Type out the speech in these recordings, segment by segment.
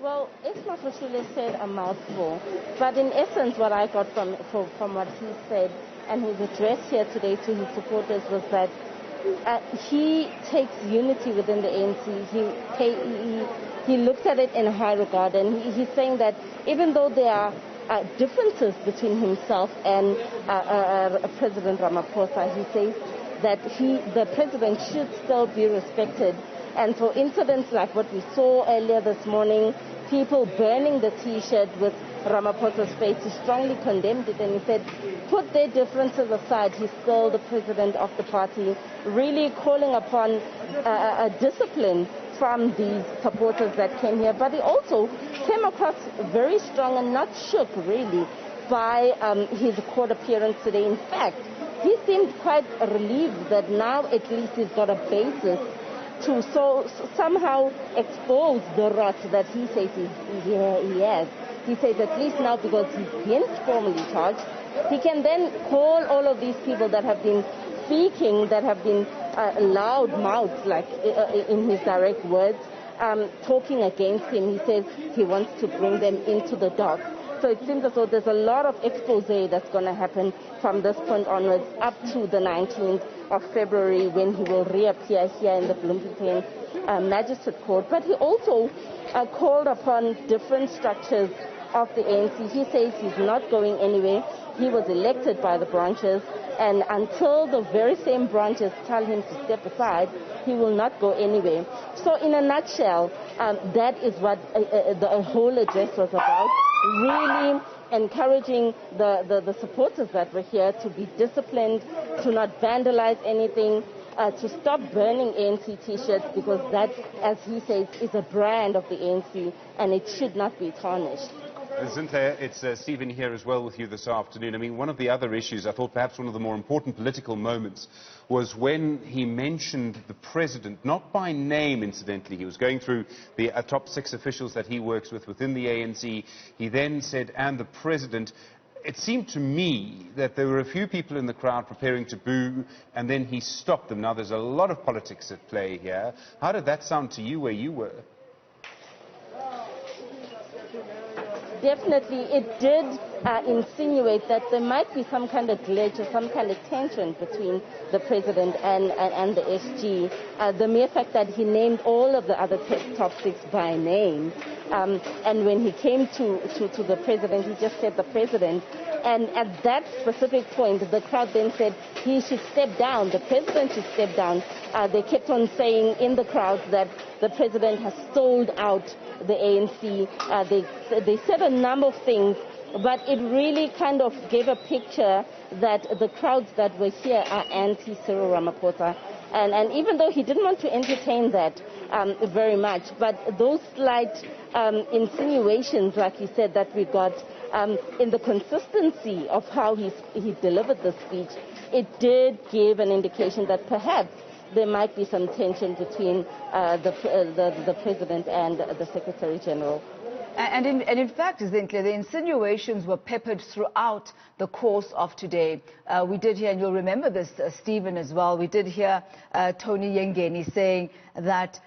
Well, Isma Fushule said a mouthful, but in essence what I got from what he said and his address here today to his supporters was that he takes unity within the ANC. He looks at it in high regard, and he's saying that even though there are differences between himself and President Ramaphosa, he says that the president should still be respected. And for incidents like what we saw earlier this morning, people burning the T-shirt with Ramaphosa's face, he strongly condemned it, and he said, put their differences aside, he's still the president of the party, really calling upon a discipline from these supporters that came here. But he also came across very strong and not shook, really, by his court appearance today. In fact, he seemed quite relieved that now at least he's got a basis to somehow expose the rot that he says he has. He says at least now, because he's been formally charged, he can then call all of these people that have been speaking, that have been loud mouths, like in his direct words, talking against him. He says he wants to bring them into the dark. So it seems as though there's a lot of expose that's going to happen from this point onwards up to the 19th of February, when he will reappear here in the Bloemfontein Magistrate Court. But he also called upon different structures of the ANC. He says he's not going anywhere. He was elected by the branches, and until the very same branches tell him to step aside, he will not go anywhere. So in a nutshell, that is what the whole address was about, really encouraging the supporters that were here to be disciplined, to not vandalize anything, to stop burning ANC T-shirts, because that, as he says, is a brand of the ANC and it should not be tarnished. Zinhle, it's Stephen here as well with you this afternoon. I mean, one of the other issues, I thought perhaps one of the more important political moments, was when he mentioned the president, not by name, incidentally. He was going through the top 6 officials that he works with within the ANC. He then said, and the president. It seemed to me that there were a few people in the crowd preparing to boo, and then he stopped them. Now, there's a lot of politics at play here. How did that sound to you where you were? Definitely, it did insinuate that there might be some kind of glitch or some kind of tension between the president and the SG. The mere fact that he named all of the other top 6 by name, and when he came to the president, he just said the president. And at that specific point, the crowd then said he should step down, the president should step down. They kept on saying in the crowd that the president has sold out the ANC. They said a number of things, but it really kind of gave a picture that the crowds that were here are anti-Cyril Ramaphosa. And even though he didn't want to entertain that very much, but those slight insinuations, like he said, that we got in the consistency of how he delivered the speech, it did give an indication that perhaps there might be some tension between the president and the Secretary-General. And in fact, Zinhle, the insinuations were peppered throughout the course of today. We did hear, and you'll remember this, Stephen, as well, we did hear Tony Yengeni saying that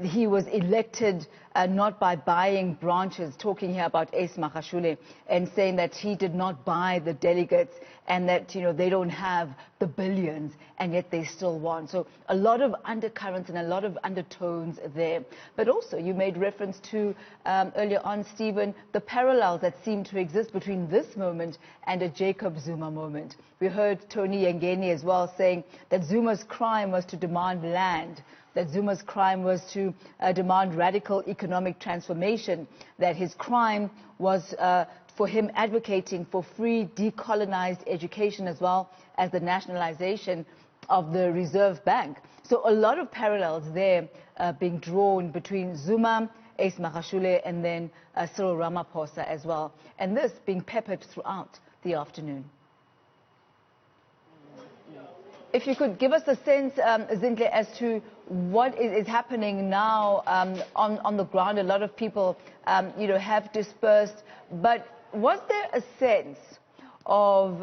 he was elected not by buying branches, talking here about Ace Magashule, and saying that he did not buy the delegates, and that they don't have the billions, and yet they still won. So a lot of undercurrents and a lot of undertones there. But also you made reference to earlier on, Stephen, the parallels that seem to exist between this moment and a Jacob Zuma moment. We heard Tony Yengeni as well saying that Zuma's crime was to demand land, that Zuma's crime was to demand radical economic transformation, that his crime was for him advocating for free decolonized education as well as the nationalization of the Reserve Bank. So a lot of parallels there being drawn between Zuma, Ace Magashule, and then Cyril Ramaphosa as well. And this being peppered throughout the afternoon. If you could give us a sense, Zinhle, as to what is happening now on the ground. A lot of people, have dispersed. But was there a sense of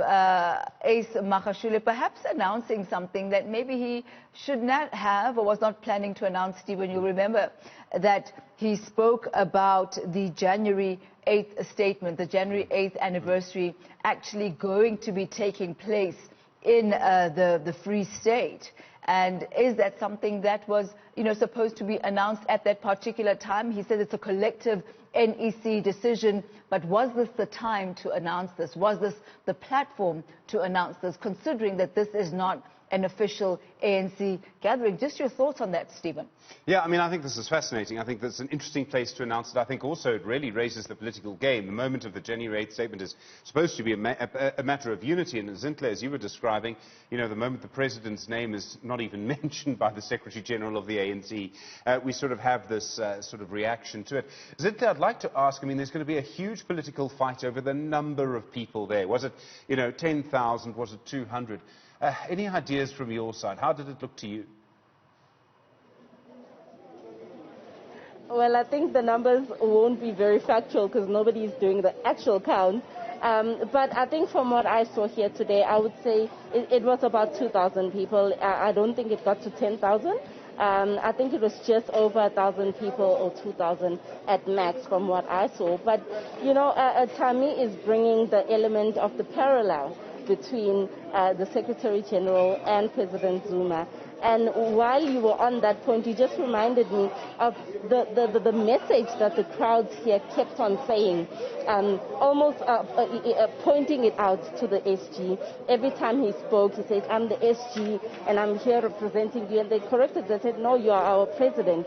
Ace Magashule perhaps announcing something that maybe he should not have or was not planning to announce? Stephen, you'll remember that he spoke about the January 8th statement, the January 8th anniversary actually going to be taking place in the Free State. And is that something that was, supposed to be announced at that particular time? He said it's a collective NEC decision, but was this the time to announce this? Was this the platform to announce this, considering that this is not an official ANC gathering? Just your thoughts on that, Stephen. Yeah, I mean, I think this is fascinating. I think that's an interesting place to announce it. I think also it really raises the political game. The moment of the January 8th statement is supposed to be a matter of unity. And Zintle, as you were describing, the moment the president's name is not even mentioned by the Secretary-General of the ANC, we sort of have this sort of reaction to it. Zintle, I'd like to ask, I mean, there's going to be a huge political fight over the number of people there. Was it, 10,000? Was it 200? Any ideas from your side? How did it look to you? Well, I think the numbers won't be very factual because nobody is doing the actual count. But I think from what I saw here today, I would say it was about 2,000 people. I don't think it got to 10,000. I think it was just over 1,000 people or 2,000 at max from what I saw. But, Tami is bringing the element of the parallel between the Secretary-General and President Zuma. And while you were on that point, you just reminded me of the message that the crowds here kept on saying, almost pointing it out to the SG. Every time he spoke, he said, I'm the SG and I'm here representing you. And they corrected, they said, no, you are our president.